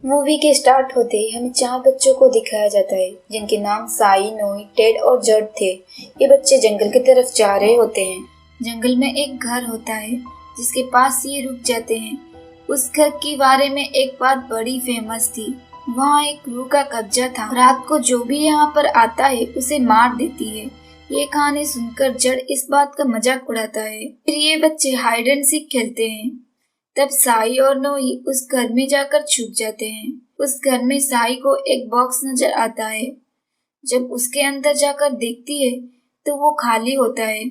Movie के start होते ही हमें 4 बच्चों को दिखाया जाता है जिनके नाम साई, नोई, टेड और जड थे। ये बच्चे जंगल की तरफ जा रहे होते हैं। जंगल में एक घर होता है जिसके पास ये रुक जाते हैं। उस घर के बारे में एक बात बड़ी फेमस थी। वहाँ एक रूह का कब्जा था। रात को जो भी यहाँ पर आता है उसे मार देती है। ये कहानी सुनकर जड़ इस बात का मजाक उड़ाता है। फिर ये बच्चे हाइड एंड सीक खेलते हैं। तब साई और नोई उस घर में जाकर छुप जाते हैं। उस घर में साई को एक बॉक्स नजर आता है। जब उसके अंदर जाकर देखती है तो वो खाली होता है।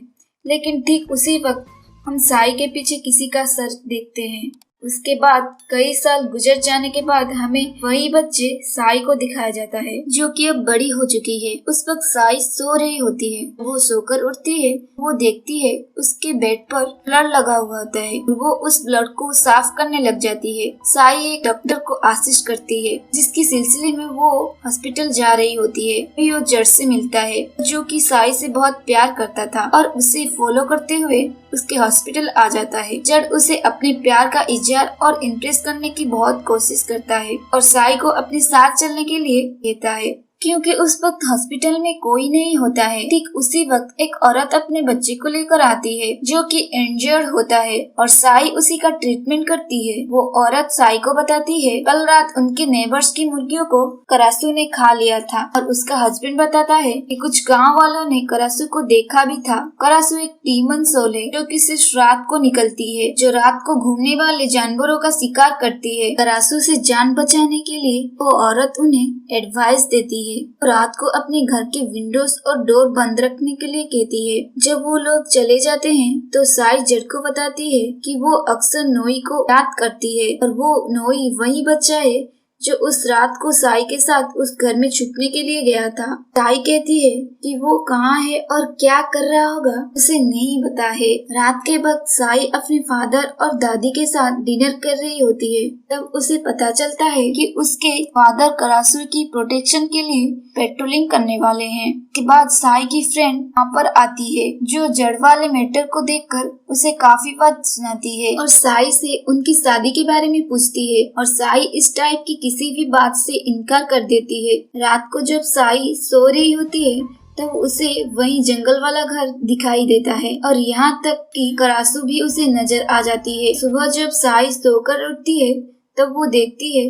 लेकिन ठीक उसी वक्त हम साई के पीछे किसी का सर देखते हैं। उसके बाद कई साल गुजर जाने के बाद हमें वही बच्चे साई को दिखाया जाता है जो कि अब बड़ी हो चुकी है। उस वक्त साई सो रही होती है। वो सोकर उठती है। वो देखती है उसके बेड पर ब्लड लगा हुआ होता है। वो उस ब्लड को साफ करने लग जाती है। साई एक डॉक्टर को आशीष करती है जिसके सिलसिले में वो हॉस्पिटल जा रही होती है। वो जड़ से मिलता है जो कि साई से बहुत प्यार करता था और उसे फॉलो करते हुए उसके हॉस्पिटल आ जाता है। जड़ उसे अपने प्यार का इजहार और इम्प्रेस करने की बहुत कोशिश करता है और साई को अपने साथ चलने के लिए कहता है क्योंकि उस वक्त हॉस्पिटल में कोई नहीं होता है। ठीक उसी वक्त एक औरत अपने बच्चे को लेकर आती है जो कि इंजर्ड होता है और साई उसी का ट्रीटमेंट करती है। वो औरत साई को बताती है कल रात उनके नेबर्स की मुर्गियों को करासू ने खा लिया था और उसका हस्बैंड बताता है कि कुछ गांव वालों ने करासू को देखा भी था। करासू एक डीमन सोल है जो कि सिर्फ रात को निकलती है, जो रात को घूमने वाले जानवरों का शिकार करती है। करासू से जान बचाने के लिए वो औरत उन्हें एडवाइस देती है। रात को अपने घर के विंडोज और डोर बंद रखने के लिए कहती है। जब वो लोग चले जाते हैं तो साई जड़ को बताती है कि वो अक्सर नोई को याद करती है और वो नोई वही बच्चा है जो उस रात को साई के साथ उस घर में छुपने के लिए गया था। साई कहती है कि वो कहाँ है और क्या कर रहा होगा उसे नहीं पता है। रात के वक्त साई अपने फादर और दादी के साथ डिनर कर रही होती है। तब उसे पता चलता है कि उसके फादर करासू की प्रोटेक्शन के लिए पेट्रोलिंग करने वाले हैं। के बाद साई की फ्रेंड वहाँ पर आती है जो जड़ वाले मैटर को देखकर उसे काफी बात सुनाती है और साई से उनकी शादी के बारे में पूछती है और साई इस टाइप की किसी भी बात से इनकार कर देती है। रात को जब साई सो रही होती है तब उसे वही जंगल वाला घर दिखाई देता है और यहाँ तक कि करासू भी उसे नजर आ जाती है। सुबह जब साई सोकर उठती है तब वो देखती है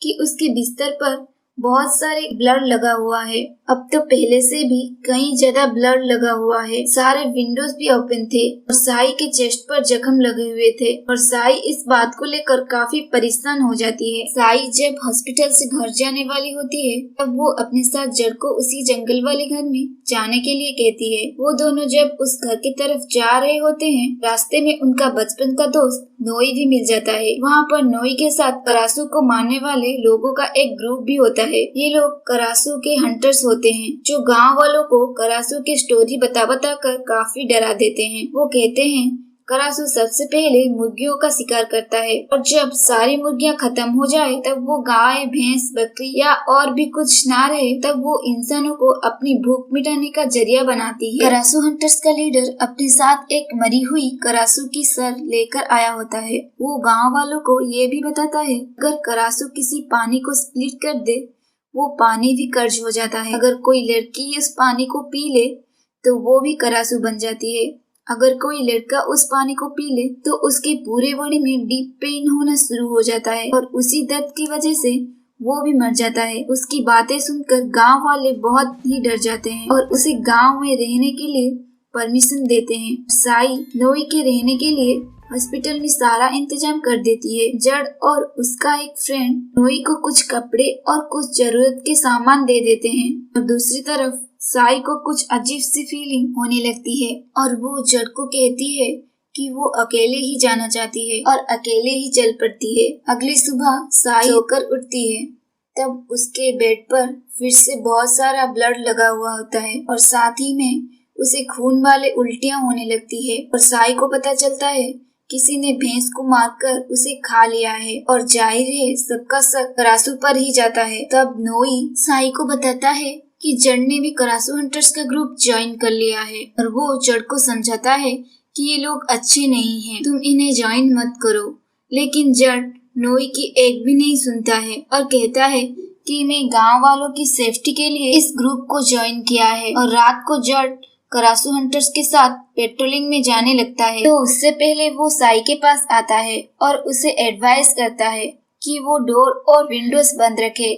कि उसके बिस्तर पर बहुत सारे ब्लड लगा हुआ है। अब तो पहले से भी कहीं ज्यादा ब्लड लगा हुआ है। सारे विंडोज भी ओपन थे और साई के चेस्ट पर जख्म लगे हुए थे और साई इस बात को लेकर काफी परेशान हो जाती है। साई जब हॉस्पिटल से घर जाने वाली होती है तब वो अपने साथ जड़ को उसी जंगल वाले घर में जाने के लिए कहती है। वो दोनों जब उस घर की तरफ जा रहे होते हैं रास्ते में उनका बचपन का दोस्त नोई भी मिल जाता है। वहाँ पर नोई के साथ करासू को मारने वाले लोगों का एक ग्रुप भी होता है। ये लोग करासू के हंटर्स होते हैं जो गांव वालों को करासू की स्टोरी बता कर काफी डरा देते हैं। वो कहते हैं करासू सबसे पहले मुर्गियों का शिकार करता है और जब सारी मुर्गियां खत्म हो जाए तब वो गाय, भैंस, बकरी या और भी कुछ ना रहे तब वो इंसानों को अपनी भूख मिटाने का जरिया बनाती है। करासू हंटर्स का लीडर अपने साथ एक मरी हुई करासू की सर लेकर आया होता है। वो गाँव वालों को ये भी बताता है अगर करासू किसी पानी को स्प्लिट कर दे वो पानी भी कर्ज हो जाता है। अगर कोई लड़की उस पानी को पी ले तो वो भी करासू बन जाती है। अगर कोई लड़का उस पानी को पी ले तो उसके पूरे बॉडी में डीप पेन होना शुरू हो जाता है और उसी दर्द की वजह से वो भी मर जाता है। उसकी बातें सुनकर गांव वाले बहुत ही डर जाते हैं और उसे गांव में रहने के लिए परमिशन देते हैं। साई नोई के रहने के लिए हॉस्पिटल में सारा इंतजाम कर देती है। जड़ और उसका एक फ्रेंड नोई को कुछ कपड़े और कुछ जरूरत के सामान दे देते हैं और दूसरी तरफ साई को कुछ अजीब सी फीलिंग होने लगती है और वो जड़ को कहती है कि वो अकेले ही जाना चाहती है और अकेले ही चल पड़ती है। अगली सुबह साई सोकर उठती है तब उसके बेड पर फिर से बहुत सारा ब्लड लगा हुआ होता है और साथ ही में उसे खून वाले उल्टियां होने लगती है और साई को पता चलता है किसी ने भैंस को मारकर उसे खा लिया है और जाहिर है सबका शक करासू पर ही जाता है। तब नोई साई को बताता है कि जड़ ने भी करासू हंटर्स का ग्रुप ज्वाइन कर लिया है और वो जड़ को समझाता है कि ये लोग अच्छे नहीं हैं, तुम इन्हें ज्वाइन मत करो। लेकिन जड़ नोई की एक भी नहीं सुनता है और कहता है कि मैं गांव वालों की सेफ्टी के लिए इस ग्रुप को ज्वाइन किया है। और रात को जर्ड करासू हंटर्स के साथ पेट्रोलिंग में जाने लगता है। तो उससे पहले वो साई के पास आता है और उसे एडवाइस करता है कि वो डोर और विंडोज बंद रखे।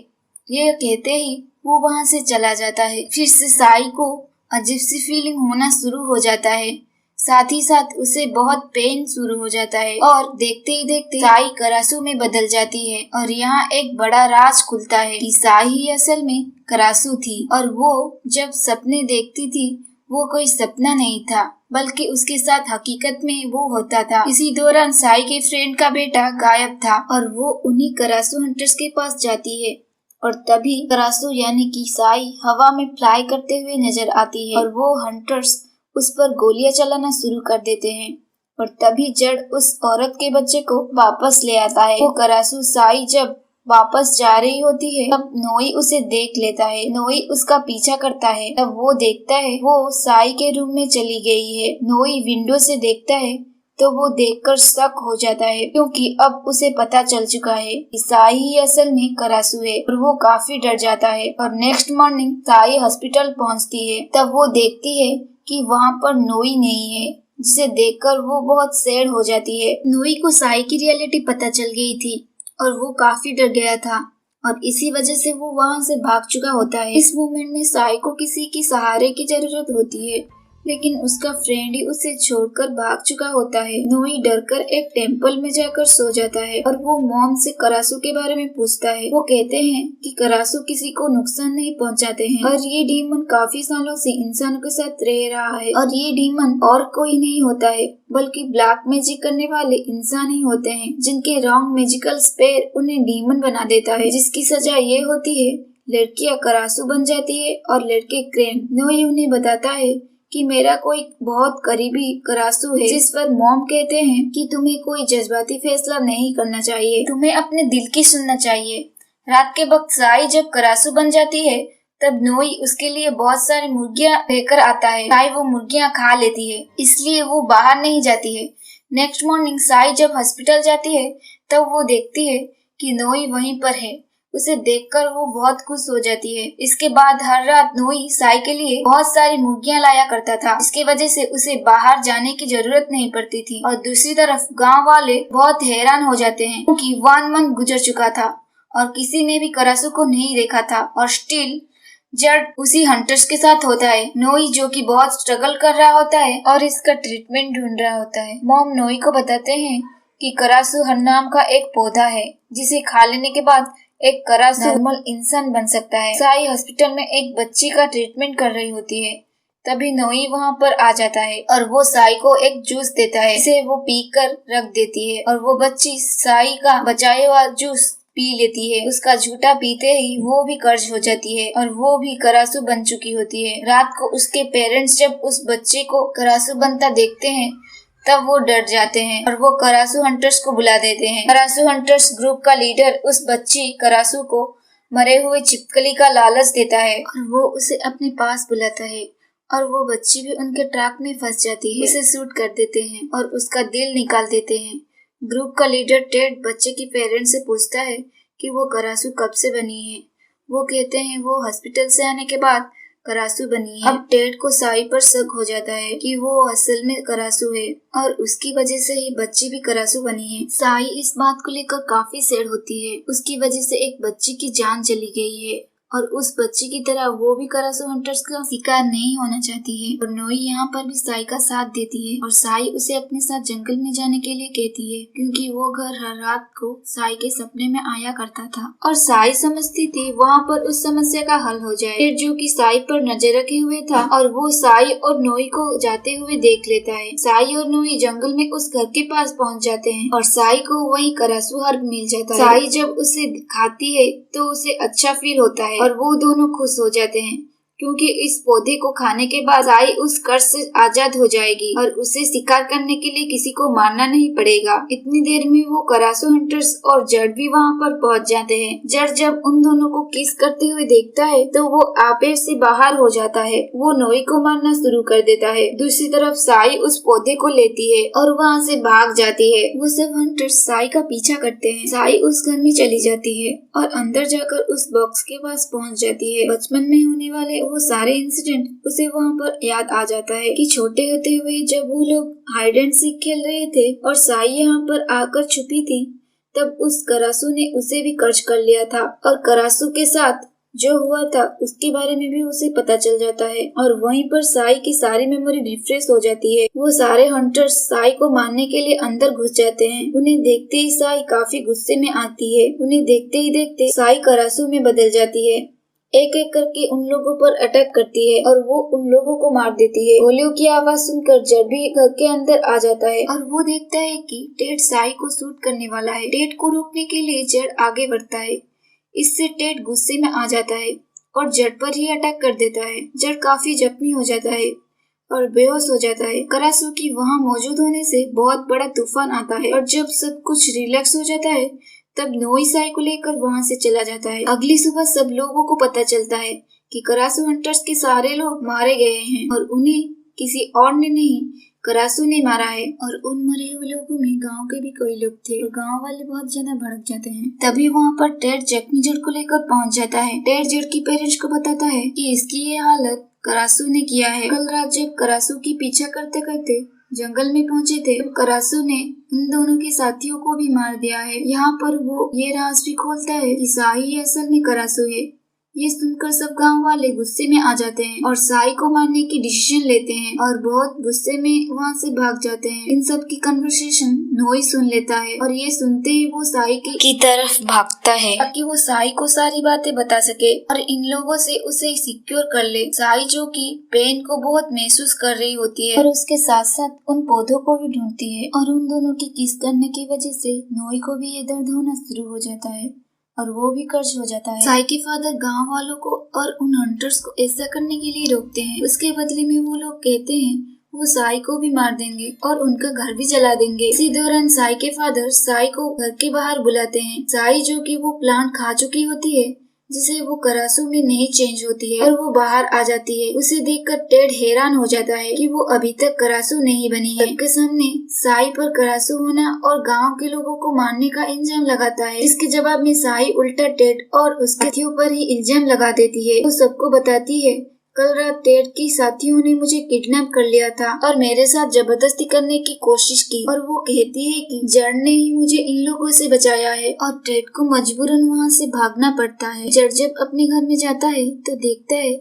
ये कहते ही वो वहाँ से चला जाता है। फिर से साई को अजीब सी फीलिंग होना शुरू हो जाता है, साथ ही साथ उसे बहुत पेन शुरू हो जाता है और देखते ही देखते साई करासू में बदल जाती है। और यहाँ एक बड़ा राज खुलता है कि साई ही असल में करासू थी और वो जब सपने देखती थी वो कोई सपना नहीं था बल्कि उसके साथ हकीकत में वो होता था। इसी दौरान साई के फ्रेंड का बेटा गायब था और वो उन्हीं करासू हंटर्स के पास जाती है और तभी करासू यानी कि साई हवा में फ्लाई करते हुए नजर आती है और वो हंटर्स उस पर गोलियां चलाना शुरू कर देते हैं। और तभी जड़ उस औरत के बच्चे को वापस ले आता है। वो करासू साई जब वापस जा रही होती है तब नोई उसे देख लेता है। नोई उसका पीछा करता है। तब वो देखता है वो साई के रूम में चली गई है। नोई विंडो से देखता है तो वो देखकर शक हो जाता है क्योंकि अब उसे पता चल चुका है कि साई ही असल में करासू है और वो काफी डर जाता है। और नेक्स्ट मॉर्निंग साई हॉस्पिटल पहुंचती है। तब वो देखती है कि वहाँ पर नोई नहीं है, जिसे देखकर वो बहुत सैड हो जाती है। नोई को साई की रियलिटी पता चल गई थी और वो काफी डर गया था और इसी वजह से वो वहाँ से भाग चुका होता है। इस मोमेंट में साई को किसी की सहारे की जरूरत होती है लेकिन उसका फ्रेंड ही उसे छोड़कर भाग चुका होता है। नोई डरकर एक टेम्पल में जाकर सो जाता है और वो मॉम से करासू के बारे में पूछता है। वो कहते हैं कि करासू किसी को नुकसान नहीं पहुंचाते हैं और ये डीमन काफी सालों से इंसानों के साथ रह रहा है और ये डीमन और कोई नहीं होता है बल्कि ब्लैक मैजिक करने वाले इंसान ही होते हैं जिनके रॉन्ग मैजिकल स्पेयर उन्हें डीमन बना देता है, जिसकी सजा ये होती है लड़कियां करासू बन जाती है और लड़के क्रेन। नोई उन्हें बताता है कि मेरा कोई बहुत करीबी करासू है, जिस पर मॉम कहते हैं कि तुम्हें कोई जज्बाती फैसला नहीं करना चाहिए, तुम्हें अपने दिल की सुनना चाहिए। रात के वक्त साई जब करासू बन जाती है तब नोई उसके लिए बहुत सारी मुर्गियां लेकर आता है। साई वो मुर्गियां खा लेती है इसलिए वो बाहर नहीं जाती है। नेक्स्ट मॉर्निंग साई जब हॉस्पिटल जाती है तब वो देखती है कि नोई वहीं पर है। उसे देखकर वो बहुत खुश हो जाती है। इसके बाद हर रात नोई साई के लिए बहुत सारी मुर्गियां लाया करता था, इसके वजह से उसे बाहर जाने की जरूरत नहीं पड़ती थी। और दूसरी तरफ गांव वाले बहुत हैरान हो जाते हैं क्योंकि 1 मंथ गुजर चुका था और किसी ने भी करासू को नहीं देखा था और स्टिल जड़ उसी हंटर्स के साथ होता है। नोई जो कि बहुत स्ट्रगल कर रहा होता है और इसका ट्रीटमेंट ढूंढ रहा होता है। मॉम नोई को बताते हैं कि करासू हर नाम का एक पौधा है जिसे खा लेने के बाद एक करासू नॉर्मल इंसान बन सकता है। साई हॉस्पिटल में एक बच्ची का ट्रीटमेंट कर रही होती है तभी नोई वहाँ पर आ जाता है और वो साई को एक जूस देता है, इसे वो पीकर रख देती है और वो बच्ची साई का बचाया हुआ जूस पी लेती है। उसका झूठा पीते ही वो भी कर्ज हो जाती है और वो भी करासू बन चुकी होती है। रात को उसके पेरेंट्स जब उस बच्चे को करासू बनता देखते हैं तब वो डर जाते हैं और वो करासू हंटर्स को बुला देते हैं। करासू हंटर्स ग्रुप का लीडर उस बच्ची करासू को मरे हुए छिपकली का लालच देता है और वो उसे अपने पास बुलाता है और वो बच्ची भी उनके ट्रैप में फंस जाती है। उसे शूट कर देते हैं और उसका दिल निकाल देते हैं। ग्रुप का लीडर टेड बच्चे की पेरेंट्स से पूछता है कि वो करासू कब से बनी है। वो कहते हैं वो हॉस्पिटल से आने के बाद करासू बनी है। अब टेड को साई पर शक हो जाता है कि वो असल में करासू है और उसकी वजह से ही बच्ची भी करासू बनी है। साई इस बात को लेकर काफी सैड होती है। उसकी वजह से एक बच्ची की जान चली गई है और उस बच्ची की तरह वो भी करासू हंटर्स का शिकार नहीं होना चाहती है। और नोई यहाँ पर भी साई का साथ देती है और साई उसे अपने साथ जंगल में जाने के लिए कहती है क्योंकि वो घर हर रात को साई के सपने में आया करता था और साई समझती थी वहाँ पर उस समस्या का हल हो जाए। फिर जो कि साई पर नजर रखे हुए था और वो साई और नोई को जाते हुए देख लेता है। साई और नोई जंगल में उस घर के पास पहुँच जाते हैं और साई को वही करासू हर्ब मिल जाता है। साई जब उसे खाती है तो उसे अच्छा फील होता है और वो दोनों खुश हो जाते हैं क्योंकि इस पौधे को खाने के बाद साई उस कर्ज से आजाद हो जाएगी और उसे शिकार करने के लिए किसी को मारना नहीं पड़ेगा। इतनी देर में वो करासु हंटर्स और जड़ भी वहाँ पर पहुँच जाते हैं। जड़ जब उन दोनों को किस करते हुए देखता है तो वो आपे से बाहर हो जाता है। वो नोई को मारना शुरू कर देता है। दूसरी तरफ साई उस पौधे को लेती है और वहाँ से भाग जाती है। वो सब हंटर्स साई का पीछा करते हैं। साई उस घर में चली जाती है और अंदर जाकर उस बॉक्स के पास पहुँच जाती है। बचपन में होने वाले वो सारे इंसिडेंट उसे वहाँ पर याद आ जाता है कि छोटे होते हुए जब वो लोग हाइड एंड सीक खेल रहे थे और साई यहाँ पर आकर छुपी थी, तब उस करासु ने उसे भी कर्ज कर लिया था और करासु के साथ जो हुआ था उसके बारे में भी उसे पता चल जाता है और वहीं पर साई की सारी मेमोरी रिफ्रेश हो जाती है। वो सारे हंटर्स साई को मारने के लिए अंदर घुस जाते हैं। उन्हें देखते ही साई काफी गुस्से में आती है। उन्हें देखते ही देखते साई करासु में बदल जाती है। एक एक करके उन लोगों पर अटैक करती है और वो उन लोगों को मार देती है। गोलियों की आवाज सुनकर जड़ भी घर के अंदर आ जाता है और वो देखता है कि टेड साई को शूट करने वाला है। टेड को रोकने के लिए जड़ आगे बढ़ता है। इससे टेड गुस्से में आ जाता है और जड़ पर ही अटैक कर देता है। जड़ काफी जख्मी हो जाता है और बेहोश हो जाता है। करासु की वहाँ मौजूद होने से बहुत बड़ा तूफान आता है और जब सब कुछ रिलैक्स हो जाता है तब नोई साई को लेकर वहाँ से चला जाता है। अगली सुबह सब लोगों को पता चलता है कि करासु हंटर्स के सारे लोग मारे गए हैं और उन्हें किसी और ने नहीं करासु ने मारा है। और उन मरे हुए लोगों में गांव के भी कई लोग थे और गांव वाले बहुत ज्यादा भड़क जाते हैं। तभी वहाँ पर टेड जख्मी जड़ को लेकर पहुँच जाता है। टेड जड़ की पेरेंट्स को बताता है कि इसकी ये हालत करासु ने किया है। कल रात जब करासु की पीछा करते करते जंगल में पहुंचे थे, करासु ने उन दोनों के साथियों को भी मार दिया है। यहाँ पर वो ये राज भी खोलता है कि साई असल में करासु है। ये सुनकर सब गांव वाले गुस्से में आ जाते हैं और साई को मारने की डिसीजन लेते हैं और बहुत गुस्से में वहाँ से भाग जाते हैं। इन सब की कन्वर्सेशन नोई सुन लेता है और ये सुनते ही वो साई की तरफ भागता है ताकि वो साई को सारी बातें बता सके और इन लोगों से उसे सिक्योर कर ले। साई जो कि पेन को बहुत महसूस कर रही होती है और उसके साथ साथ उन पौधों को भी ढूंढती है और उन दोनों की किस करने की वजह से नोई को भी ये दर्द होना शुरू हो जाता है और वो भी कर्ज हो जाता है। साई के फादर गांव वालों को और उन हंटर्स को ऐसा करने के लिए रोकते हैं। उसके बदले में वो लोग कहते हैं वो साई को भी मार देंगे और उनका घर भी जला देंगे। इसी दौरान साई के फादर साई को घर के बाहर बुलाते हैं। साई जो कि वो प्लांट खा चुकी होती है जिसे वो करासु में नहीं चेंज होती है और वो बाहर आ जाती है। उसे देखकर टेड हैरान हो जाता है कि वो अभी तक करासु नहीं बनी है। सबके सामने साई पर करासु होना और गांव के लोगों को मारने का इल्जाम लगाता है। इसके जवाब में साई उल्टा टेड और उसके साथियों पर ही इल्जाम लगा देती है। वो सबको बताती है कल रात टेड की साथियों ने मुझे किडनैप कर लिया था और मेरे साथ जबरदस्ती करने की कोशिश की और वो कहती है कि जड़ ने ही मुझे इन लोगों से बचाया है और टेड को मजबूरन वहाँ से भागना पड़ता है। जड़ जब अपने घर में जाता है तो देखता है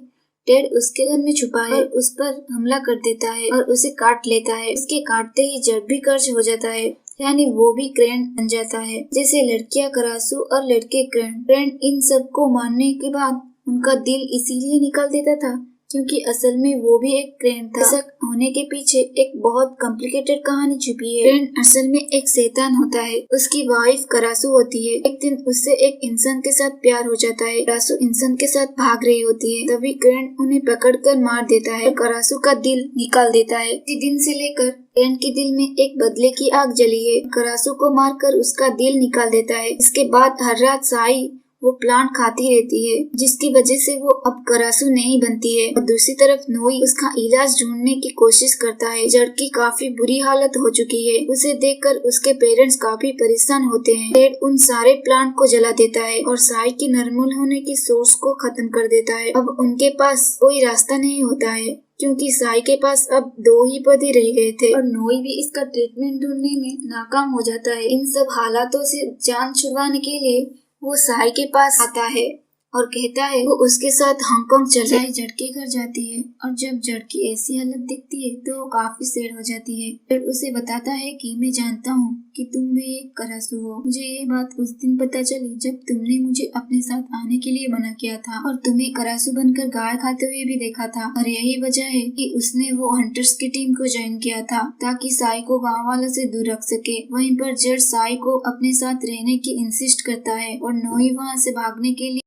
टेड उसके घर में छुपा है और उस पर हमला कर देता है और उसे काट लेता है। उसके काटते ही जड़ भी कर्ज हो जाता है, यानी वो भी क्रेन बन जाता है। जैसे लड़कियां करासु और लड़के क्रेन। क्रेन इन सबको मारने के बाद उनका दिल इसीलिए निकाल देता था क्योंकि असल में वो भी एक क्रेन था। ऐसा होने के पीछे एक बहुत कॉम्प्लिकेटेड कहानी छुपी है। क्रेन असल में एक शैतान होता है। उसकी वाइफ करासु होती है। एक दिन उससे एक इंसान के साथ प्यार हो जाता है। करासु इंसान के साथ भाग रही होती है, तभी क्रेन उन्हें पकड़कर मार देता है, करासु का दिल निकाल देता है। इसी दिन से लेकर क्रेन के दिल में एक बदले की आग जली है। करासु को मारकर उसका दिल निकाल देता है। इसके बाद हर रात साई वो प्लांट खाती रहती है जिसकी वजह से वो अब करासु नहीं बनती है। और दूसरी तरफ नोई उसका इलाज ढूंढने की कोशिश करता है। जड़ की काफी बुरी हालत हो चुकी है। उसे देखकर उसके पेरेंट्स काफी परेशान होते हैं। टेड उन सारे प्लांट को जला देता है और साई की नॉर्मल होने की सोर्स को खत्म कर देता है। अब उनके पास कोई रास्ता नहीं होता है क्योंकि साई के पास अब 2 ही पौधे रह गए थे और नोई भी इसका ट्रीटमेंट ढूंढने में नाकाम हो जाता है। इन सब हालातों से जान छुड़वाने के लिए वो साई के पास आता है और कहता है वो उसके साथ हांगकांग चले। साई जड़ के घर जाती है और जब जड़ की ऐसी हालत देखती है तो वो काफी सैड हो जाती है। फिर उसे बताता है कि मैं जानता हूँ कि तुम भी एक करासु हो। मुझे ये बात उस दिन पता चली जब तुमने मुझे अपने साथ आने के लिए मना किया था और तुम्हें करासु बनकर गाय खाते हुए भी देखा था और यही वजह है कि उसने वो हंटर्स की टीम को ज्वाइन किया था ताकि साई को गाँव वालों से दूर रख सके। वहीं पर जड़ साई को अपने साथ रहने की इंसिस्ट करता है और नोई वहाँ से भागने के लिए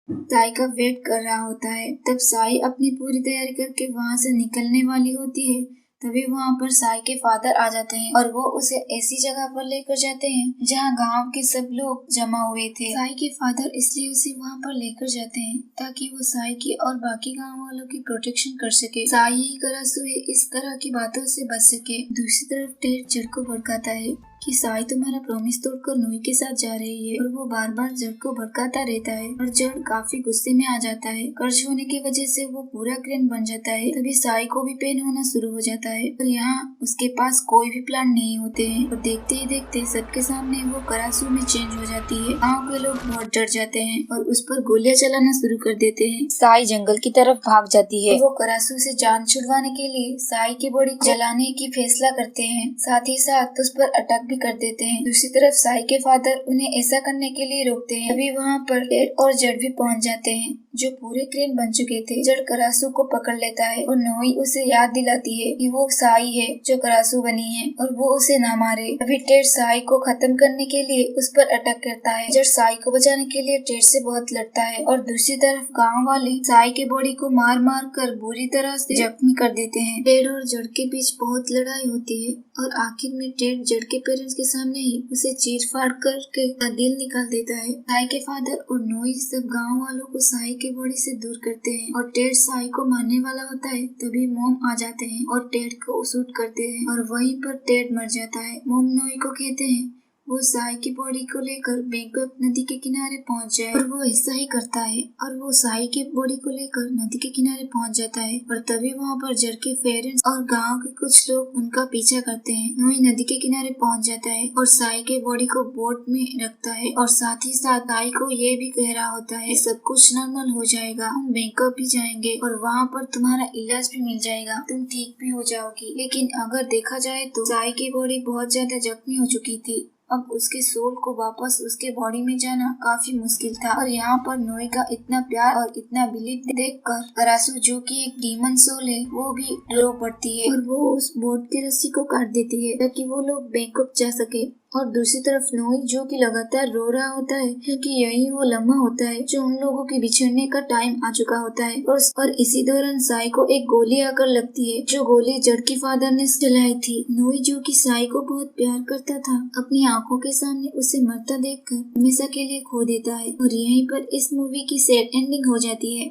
साई का वेट कर रहा होता है। तब साई अपनी पूरी तैयारी करके वहाँ से निकलने वाली होती है। तभी वहाँ पर साई के फादर आ जाते हैं और वो उसे ऐसी जगह पर लेकर जाते हैं जहाँ गांव के सब लोग जमा हुए थे। साई के फादर इसलिए उसे वहाँ पर लेकर जाते हैं ताकि वो साई की और बाकी गांव वालों की प्रोटेक्शन कर सके। साई ही करासुए इस तरह की बातों से बच सके। दूसरी तरफ टेड जड़ को भड़काता है कि साई तुम्हारा प्रॉमिस तोड़कर नोई के साथ जा रही है, और वो बार बार जड़ को भड़काता रहता है और जड़ काफी गुस्से में आ जाता है। कर्ज होने की वजह से वो पूरा क्रेन बन जाता है। तभी साई को भी पेन होना शुरू हो जाता है और यहाँ उसके पास कोई भी प्लान नहीं होते हैं और देखते ही देखते सबके सामने वो करासू में चेंज हो जाती है। गाँव के लोग बहुत डर जाते हैं और उस पर गोलियां चलाना शुरू कर देते हैं। साई जंगल की तरफ भाग जाती है। वो करासू से जान छुड़वाने के लिए साई की बॉडी को जलाने की फैसला करते हैं, साथ ही साथ उस पर अटैक कर देते हैं। दूसरी तरफ साई के फादर उन्हें ऐसा करने के लिए रोकते हैं। अभी वहाँ पर टेड और जड़ भी पहुँच जाते हैं जो पूरे क्रेन बन चुके थे। जड़ करासू को पकड़ लेता है और नोई उसे याद दिलाती है कि वो साई है जो करासू बनी है और वो उसे ना मारे। अभी टेड साई को खत्म करने के लिए उस पर अटैक करता है। जड़ साई को बचाने के लिए टेड से बहुत लड़ता है और दूसरी तरफ गाँव वाले साई के बॉडी को मार मार कर बुरी तरह से जख्मी कर देते हैं। टेड और जड़ के बीच बहुत लड़ाई होती है और आखिर में टेड जड़ के पेरेंट्स के सामने ही उसे चीर फाड़ करके दिल निकाल देता है। साई के फादर और नोई सब गांव वालों को साई के बॉडी से दूर करते हैं और टेड साई को मारने वाला होता है। तभी मोम आ जाते हैं और टेड को शूट करते हैं और वहीं पर टेड मर जाता है। मोम नोई को कहते हैं वो साई की बॉडी को लेकर बैंकॉक नदी के किनारे पहुंच जाए और वो ऐसा ही करता है और वो साई की बॉडी को लेकर नदी के किनारे पहुंच जाता है। और तभी वहाँ पर जड़ के पेरेंट्स और गांव के कुछ लोग उनका पीछा करते हैं। नोई नदी के किनारे पहुंच जाता है और साई के बॉडी को बोट में रखता है और साथ ही साथ साई को ये भी कह रहा होता है सब कुछ नॉर्मल हो जाएगा, हम बैंकॉक भी जाएंगे और वहाँ पर तुम्हारा इलाज भी मिल जाएगा, तुम ठीक भी हो जाओगी। लेकिन अगर देखा जाए तो साई की बॉडी बहुत ज्यादा जख्मी हो चुकी थी। अब उसके सोल को वापस उसके बॉडी में जाना काफी मुश्किल था और यहाँ पर नोई का इतना प्यार और इतना बिलीव देखकर करासू जो कि एक डीमन सोल है वो भी रो पड़ती है और वो उस बोट की रस्सी को काट देती है ताकि वो लोग बैंकॉक जा सके। और दूसरी तरफ नोई जो कि लगातार रो रहा होता है क्योंकि यही वो लम्हा होता है जो उन लोगों के बिछड़ने का टाइम आ चुका होता है। और इसी दौरान साई को एक गोली आकर लगती है जो गोली जड़ के फादर ने चलाई थी। नोई जो कि साई को बहुत प्यार करता था अपनी आंखों के सामने उसे मरता देखकर हमेशा के लिए खो देता है और यहीं पर इस मूवी की सैड एंडिंग हो जाती है।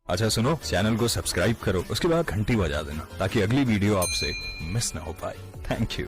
अच्छा सुनो, चैनल को सब्सक्राइब करो, उसके बाद घंटी बजा देना ताकि अगली वीडियो आपसे मिस ना हो पाए। Thank you.